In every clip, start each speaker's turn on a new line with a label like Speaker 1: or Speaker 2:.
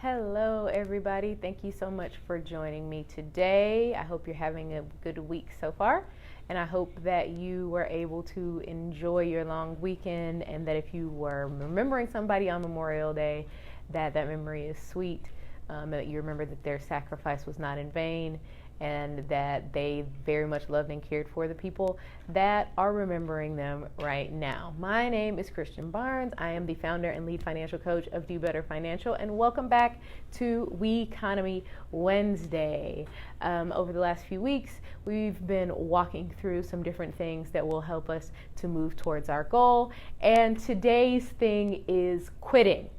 Speaker 1: Hello, everybody. Thank you so much for joining me today. I hope you're having a good week so far, and I hope that you were able to enjoy your long weekend, and that if you were remembering somebody on Memorial Day, that memory is sweet, that you remember that their sacrifice was not in vain, and that they very much loved and cared for the people that are remembering them right now. My name is Christian Barnes. I am the founder and lead financial coach of Do Better Financial, and welcome back to We Economy Wednesday. Over the last few weeks, we've been walking through some different things that will help us to move towards our goal, and today's thing is quitting.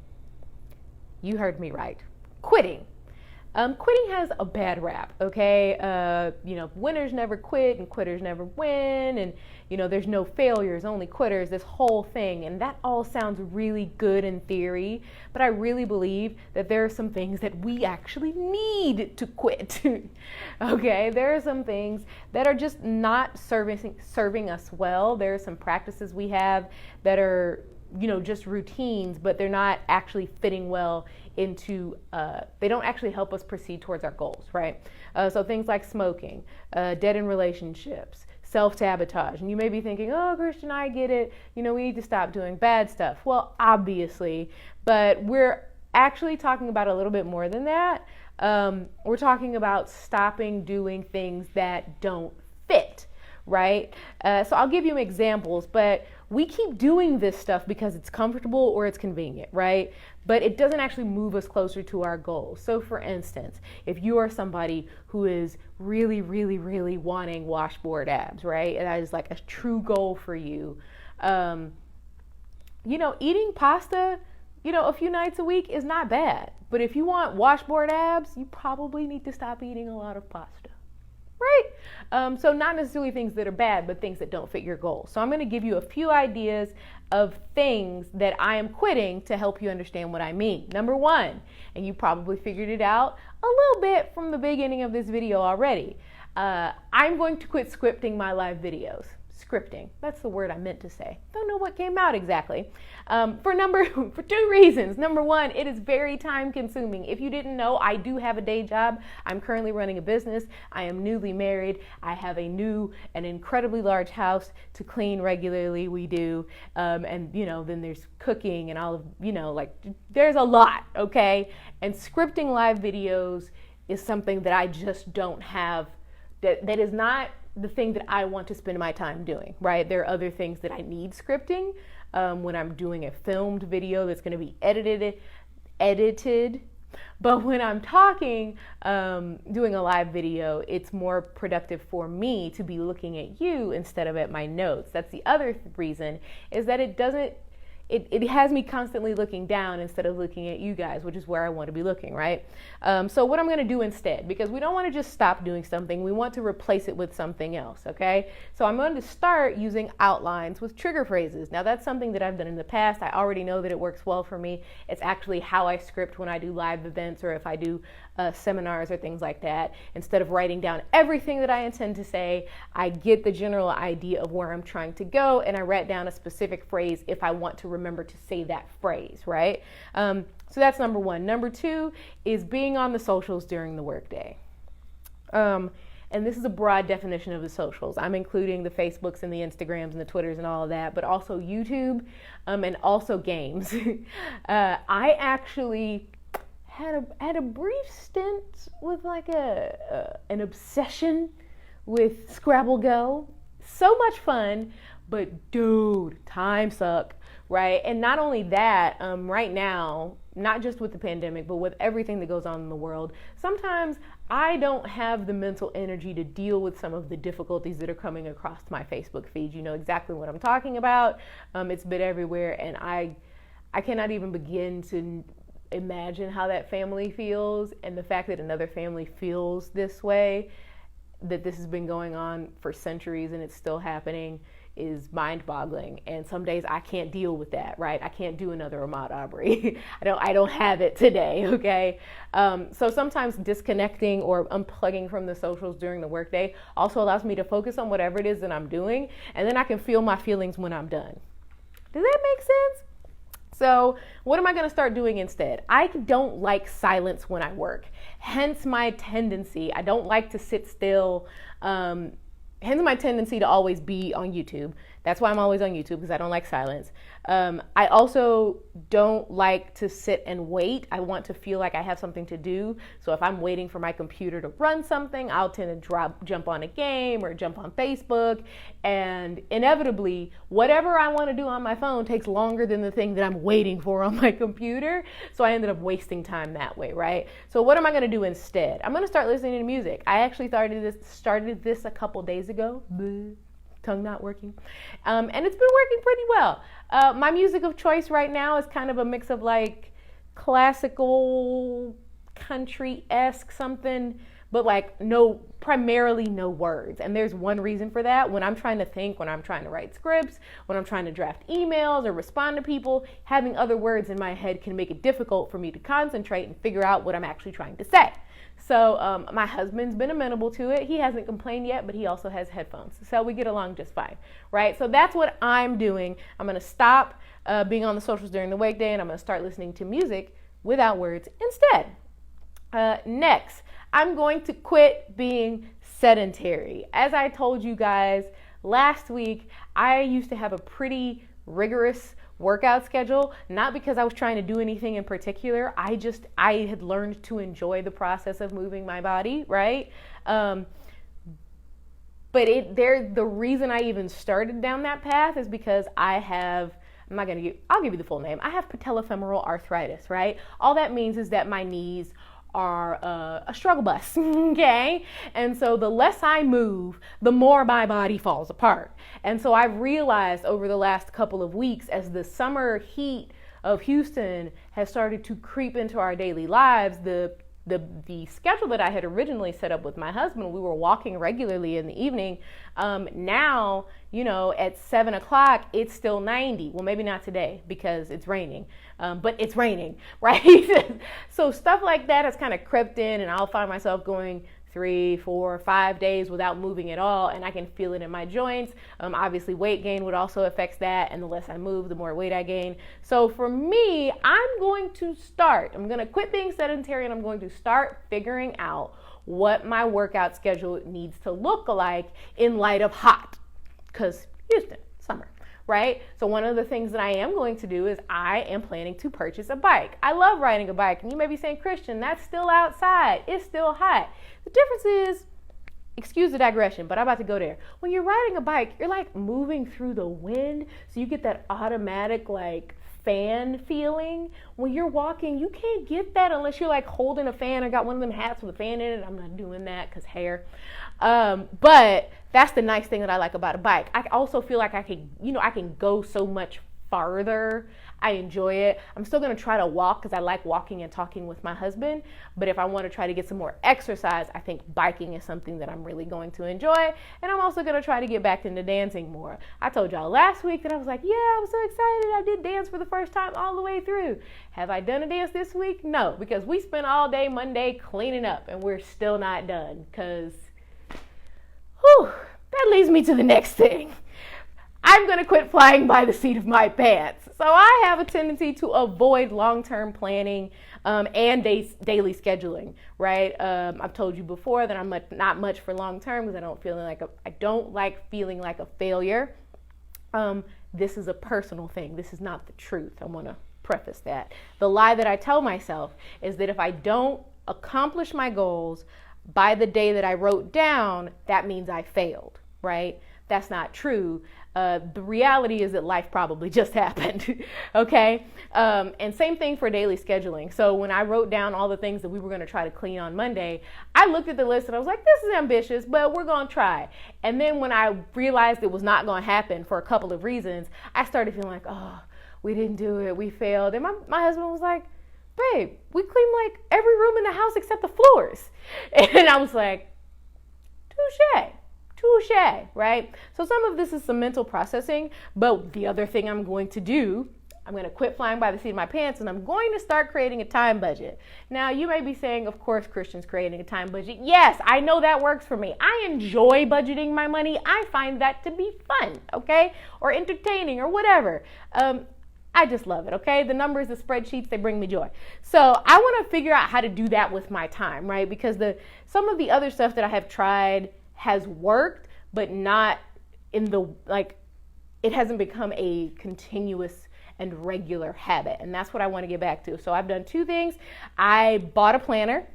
Speaker 1: You heard me right. Quitting. Quitting has a bad rap, okay? Winners never quit and quitters never win, and, there's no failures, only quitters, this whole thing. And that all sounds really good in theory, but I really believe that there are some things that we actually need to quit, okay? There are some things that are just not serving us well. There are some practices we have that are just routines, but they're not actually fitting well into, they don't actually help us proceed towards our goals, right? So things like smoking, dead in relationships, self-sabotage. And you may be thinking, oh, Christian, I get it. We need to stop doing bad stuff. Well, obviously, but we're actually talking about a little bit more than that. We're talking about stopping doing things that don't fit, right? So I'll give you examples, but we keep doing this stuff because it's comfortable or it's convenient, right? But it doesn't actually move us closer to our goals. So for instance, if you are somebody who is really, really, really wanting washboard abs, right? And that is like a true goal for you. Eating pasta, a few nights a week is not bad. But if you want washboard abs, you probably need to stop eating a lot of pasta. Right? So not necessarily things that are bad, but things that don't fit your goals. So I'm going to give you a few ideas of things that I am quitting to help you understand what I mean. Number one, and you probably figured it out a little bit from the beginning of this video already, I'm going to quit scripting my live videos. Scripting. That's the word I meant to say. Don't know what came out exactly. For two reasons. Number one, it is very time consuming. If you didn't know, I do have a day job. I'm currently running a business. I am newly married. I have an incredibly large house to clean regularly. We do. And then there's cooking and all of, there's a lot, okay? And scripting live videos is something that I just don't have, that is not the thing that I want to spend my time doing, right? There are other things that I need scripting when I'm doing a filmed video that's going to be edited. But when I'm talking, doing a live video, it's more productive for me to be looking at you instead of at my notes. That's the other reason, is that it has me constantly looking down instead of looking at you guys, which is where I want to be looking, right? So what I'm going to do instead, because we don't want to just stop doing something, we want to replace it with something else, okay? So I'm going to start using outlines with trigger phrases. Now that's something that I've done in the past. I already know that it works well for me. It's actually how I script when I do live events or if I do seminars or things like that. Instead of writing down everything that I intend to say, I get the general idea of where I'm trying to go, and I write down a specific phrase if I want to remember to say that phrase, right? So that's number one. Number two is being on the socials during the workday. And this is a broad definition of the socials. I'm including the Facebooks and the Instagrams and the Twitters and all of that, but also YouTube and also games. I actually had a brief stint with like an obsession with Scrabble Go. So much fun, but dude, time suck, right? And not only that, right now, not just with the pandemic, but with everything that goes on in the world, sometimes I don't have the mental energy to deal with some of the difficulties that are coming across my Facebook feed. You know exactly what I'm talking about. It's been everywhere, and I cannot even begin to imagine how that family feels, and the fact that another family feels this way, that this has been going on for centuries and it's still happening, is mind-boggling. And some days I can't deal with that, right? I can't do another Ahmaud Arbery. I don't have it today, okay? So sometimes disconnecting or unplugging from the socials during the workday also allows me to focus on whatever it is that I'm doing, and then I can feel my feelings when I'm done. Does that make sense? So what am I going to start doing instead? I don't like silence when I work. Hence my tendency. I don't like to sit still. Hence my tendency to always be on YouTube. That's why I'm always on YouTube, because I don't like silence. I also don't like to sit and wait. I want to feel like I have something to do. So if I'm waiting for my computer to run something, I'll tend to jump on a game or jump on Facebook. And inevitably, whatever I want to do on my phone takes longer than the thing that I'm waiting for on my computer. So I ended up wasting time that way, right? So what am I going to do instead? I'm going to start listening to music. I actually started this a couple days ago. Tongue not working. And it's been working pretty well. My music of choice right now is kind of a mix of like classical, country-esque something, but like primarily no words. And there's one reason for that. When I'm trying to think, when I'm trying to write scripts, when I'm trying to draft emails or respond to people, having other words in my head can make it difficult for me to concentrate and figure out what I'm actually trying to say. So my husband's been amenable to it. He hasn't complained yet, but he also has headphones. So we get along just fine, right? So that's what I'm doing. I'm going to stop being on the socials during the weekday, and I'm going to start listening to music without words instead. Next, I'm going to quit being sedentary. As I told you guys last week, I used to have a pretty rigorous workout schedule, not because I was trying to do anything in particular. I had learned to enjoy the process of moving my body, right? But the reason I even started down that path is because I'll give you the full name. I have patellofemoral arthritis, right? All that means is that my knees are a struggle bus, okay? And so the less I move, the more my body falls apart. And so I've realized over the last couple of weeks, as the summer heat of Houston has started to creep into our daily lives, the schedule that I had originally set up with my husband, we were walking regularly in the evening. Now, at 7 o'clock, it's still 90. Well, maybe not today because it's raining, but it's raining, right? So stuff like that has kind of crept in, and I'll find myself going 3, 4, 5 days without moving at all, and I can feel it in my joints. Obviously, weight gain would also affect that, and the less I move, the more weight I gain. So for me, I'm going to quit being sedentary, and I'm going to start figuring out what my workout schedule needs to look like in light of hot, because Houston, summer. Right? So one of the things that I am going to do is I am planning to purchase a bike. I love riding a bike, and you may be saying, Christian, that's still outside. It's still hot. The difference is, excuse the digression, but I'm about to go there. When you're riding a bike, you're like moving through the wind, so you get that automatic like fan feeling. When you're walking, you can't get that unless you're like holding a fan or got one of them hats with a fan in it. I'm not doing that because hair. But that's the nice thing that I like about a bike. I also feel like I can go so much farther. I enjoy it. I'm still going to try to walk because I like walking and talking with my husband. But if I want to try to get some more exercise, I think biking is something that I'm really going to enjoy. And I'm also going to try to get back into dancing more. I told y'all last week that I was like, yeah, I'm so excited. I did dance for the first time all the way through. Have I done a dance this week? No, because we spent all day Monday cleaning up and we're still not done because that leads me to the next thing. I'm going to quit flying by the seat of my pants. So I have a tendency to avoid long-term planning and daily scheduling, right? I've told you before that I'm not much for long-term because I don't like feeling like a failure. This is a personal thing. This is not the truth. I want to preface that. The lie that I tell myself is that if I don't accomplish my goals by the day that I wrote down, that means I failed, right? That's not true. The reality is that life probably just happened, okay? And same thing for daily scheduling. So when I wrote down all the things that we were going to try to clean on Monday, I looked at the list and I was like, this is ambitious, but we're going to try. And then when I realized it was not going to happen for a couple of reasons, I started feeling like, oh, we didn't do it, we failed. And my husband was like, babe, we cleaned like every room in the house except the floors. And I was like, touche, right? So some of this is some mental processing, but the other thing I'm going to do, I'm going to quit flying by the seat of my pants, and I'm going to start creating a time budget. Now, you may be saying, of course, Christian's creating a time budget. Yes, I know that works for me. I enjoy budgeting my money. I find that to be fun, okay? Or entertaining or whatever. I just love it, okay? The numbers, the spreadsheets, they bring me joy. So I want to figure out how to do that with my time, right? Because some of the other stuff that I have tried has worked, but not in the, like, it hasn't become a continuous and regular habit. And that's what I want to get back to. So I've done two things. I bought a planner.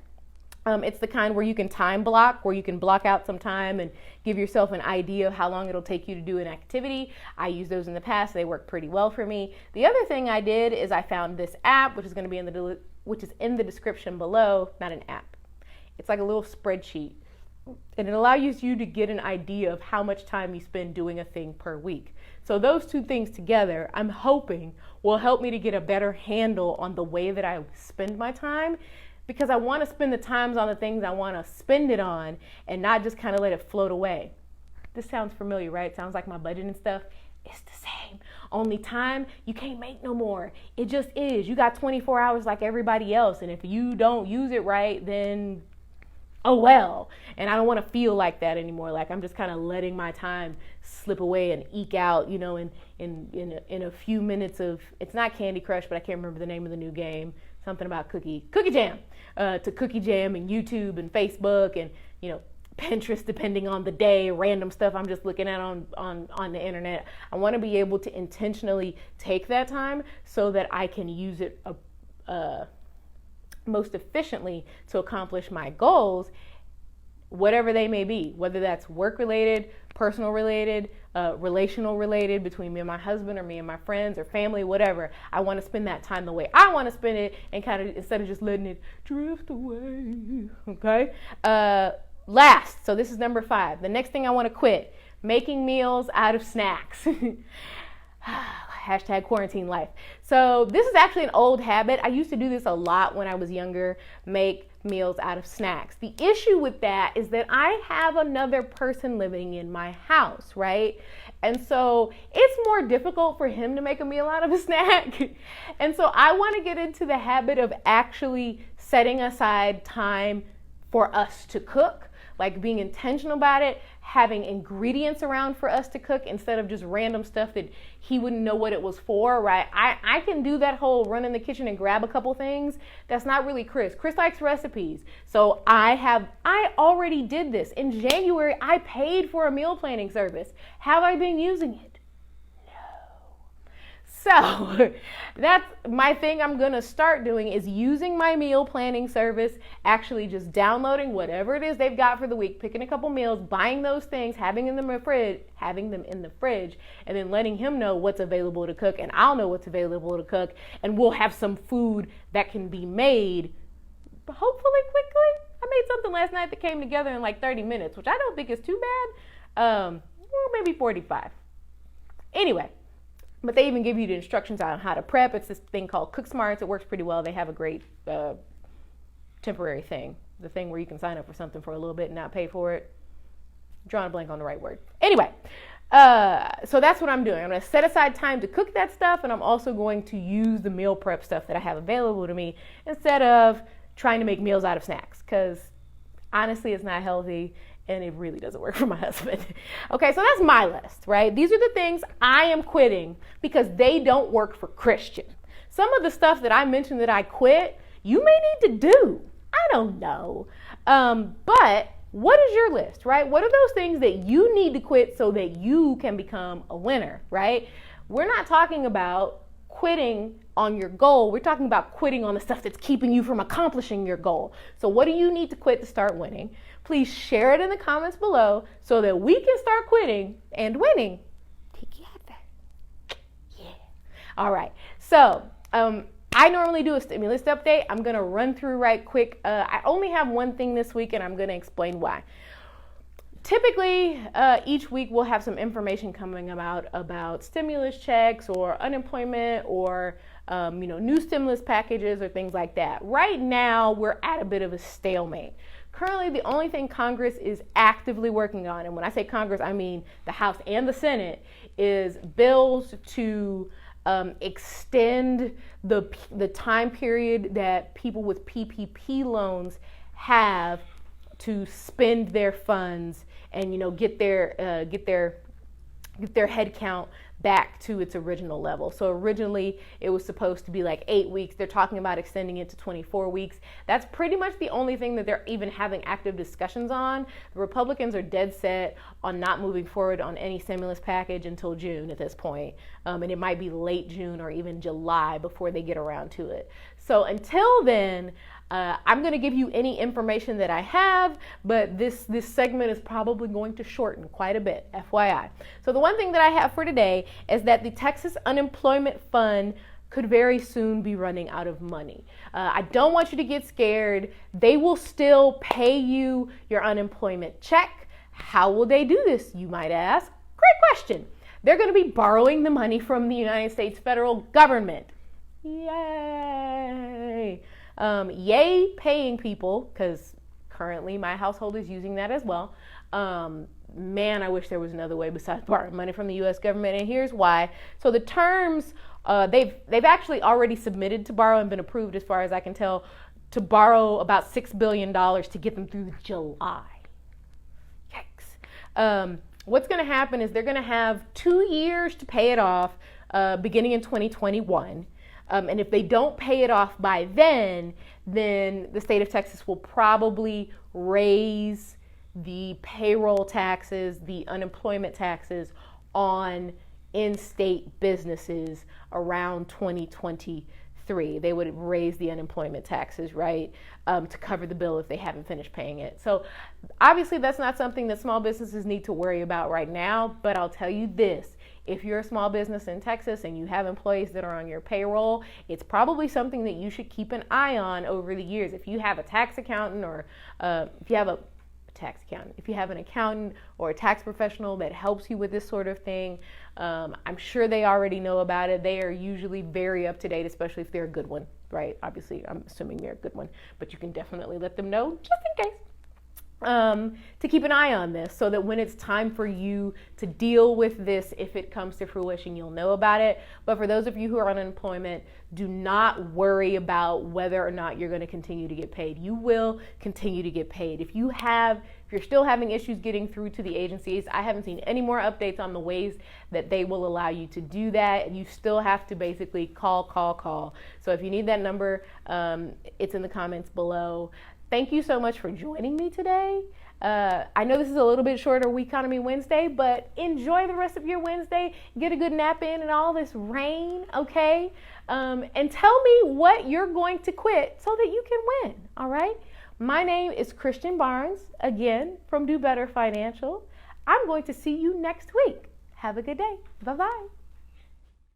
Speaker 1: It's the kind where you can time block, where you can block out some time and give yourself an idea of how long it'll take you to do an activity. I used those in the past. They work pretty well for me. The other thing I did is I found this app, which is going to be in the description below. Not an app. It's like a little spreadsheet. And it allows you to get an idea of how much time you spend doing a thing per week. So those two things together, I'm hoping will help me to get a better handle on the way that I spend my time, because I want to spend the times on the things I want to spend it on and not just kind of let it float away. This sounds familiar, right? It sounds like my budget and stuff. It's the same. Only time you can't make no more. It just is. You got 24 hours like everybody else. And if you don't use it right, then oh well. And I don't want to feel like that anymore. Like I'm just kind of letting my time slip away and eke out, you know, in a few minutes of, it's not Candy Crush, but I can't remember the name of the new game. Something about Cookie Jam, to Cookie Jam and YouTube and Facebook and, you know, Pinterest, depending on the day, random stuff I'm just looking at on the internet. I want to be able to intentionally take that time so that I can use it most efficiently to accomplish my goals, whatever they may be, whether that's work related, personal related, relational related, between me and my husband or me and my friends or family, whatever. I want to spend that time the way I want to spend it, and kind of, instead of just letting it drift away. Okay. Last, so this is number 5. The next thing I want to quit: making meals out of snacks. Hashtag quarantine life. So this is actually an old habit. I used to do this a lot when I was younger, make meals out of snacks. The issue with that is that I have another person living in my house, right? And so it's more difficult for him to make a meal out of a snack. And so I want to get into the habit of actually setting aside time for us to cook, like being intentional about it, having ingredients around for us to cook instead of just random stuff that he wouldn't know what it was for, right? I can do that whole run in the kitchen and grab a couple things. That's not really Chris. Chris likes recipes. So I already did this. In January, I paid for a meal planning service. Have I been using it? So that's my thing I'm going to start doing, is using my meal planning service, actually just downloading whatever it is they've got for the week, picking a couple meals, buying those things, having them in the fridge, and then letting him know what's available to cook, and I'll know what's available to cook, and we'll have some food that can be made hopefully quickly. I made something last night that came together in like 30 minutes, which I don't think is too bad. Maybe 45. Anyway. But they even give you the instructions on how to prep. It's this thing called Cook Smarts. It works pretty well. They have a great temporary thing, the thing where you can sign up for something for a little bit and not pay for it. Drawing a blank on the right word. Anyway, so that's what I'm doing. I'm going to set aside time to cook that stuff, and I'm also going to use the meal prep stuff that I have available to me instead of trying to make meals out of snacks, because honestly, it's not healthy. And it really doesn't work for my husband. Okay, so that's my list, right? These are the things I am quitting because they don't work for Christian. Some of the stuff that I mentioned that I quit, you may need to do. I don't know. But what is your list, right? What are those things that you need to quit so that you can become a winner, right? We're not talking about quitting on your goal. We're talking about quitting on the stuff that's keeping you from accomplishing your goal. So what do you need to quit to start winning? Please share it in the comments below so that we can start quitting and winning together. Yeah. All right. So I normally do a stimulus update. I'm going to run through right quick. I only have one thing this week, and I'm going to explain why. Typically, each week we'll have some information coming about stimulus checks or unemployment or new stimulus packages or things like that. Right now, we're at a bit of a stalemate. Currently, the only thing Congress is actively working on, and when I say Congress, I mean the House and the Senate, is bills to extend the time period that people with PPP loans have to spend their funds and get their head count back to its original level. So originally it was supposed to be like 8 weeks. They're talking about extending it to 24 weeks. That's pretty much the only thing that they're even having active discussions on. The Republicans are dead set on not moving forward on any stimulus package until June at this point. And it might be late June or even July before they get around to it. So until then, I'm going to give you any information that I have, but this segment is probably going to shorten quite a bit, FYI. So the one thing that I have for today is that the Texas Unemployment Fund could very soon be running out of money. I don't want you to get scared. They will still pay you your unemployment check. How will they do this, you might ask? Great question. They're going to be borrowing the money from the United States federal government. Yay! Yay paying people, because currently my household is using that as well. Man, I wish there was another way besides borrowing money from the U.S. government, and here's why. So the terms, they've actually already submitted to borrow and been approved, as far as I can tell, to borrow about $6 billion to get them through July. Yikes. What's going to happen is they're going to have 2 years to pay it off, beginning in 2021. And if they don't pay it off by then the state of Texas will probably raise the payroll taxes, the unemployment taxes on in-state businesses around 2023. They would raise the unemployment taxes, right, to cover the bill if they haven't finished paying it. So obviously that's not something that small businesses need to worry about right now, but I'll tell you this. If you're a small business in Texas and you have employees that are on your payroll, it's probably something that you should keep an eye on over the years. If you have a tax accountant or if you have an accountant or a tax professional that helps you with this sort of thing, I'm sure they already know about it. They are usually very up to date, especially if they're a good one, right? Obviously, I'm assuming they're a good one, but you can definitely let them know just in case. To keep an eye on this so that when it's time for you to deal with this, if it comes to fruition, you'll know about it. But for those of you who are on unemployment, do not worry about whether or not you're going to continue to get paid. You will continue to get paid. If you're still having issues getting through to the agencies, I haven't seen any more updates on the ways that they will allow you to do that. You still have to basically call. So if you need that number, it's in the comments below. Thank you so much for joining me today. I know this is a little bit shorter Weekonomy Wednesday, but enjoy the rest of your Wednesday. Get a good nap in and all this rain, okay? And tell me what you're going to quit so that you can win, all right? My name is Christian Barnes, again, from Do Better Financial. I'm going to see you next week. Have a good day. Bye-bye.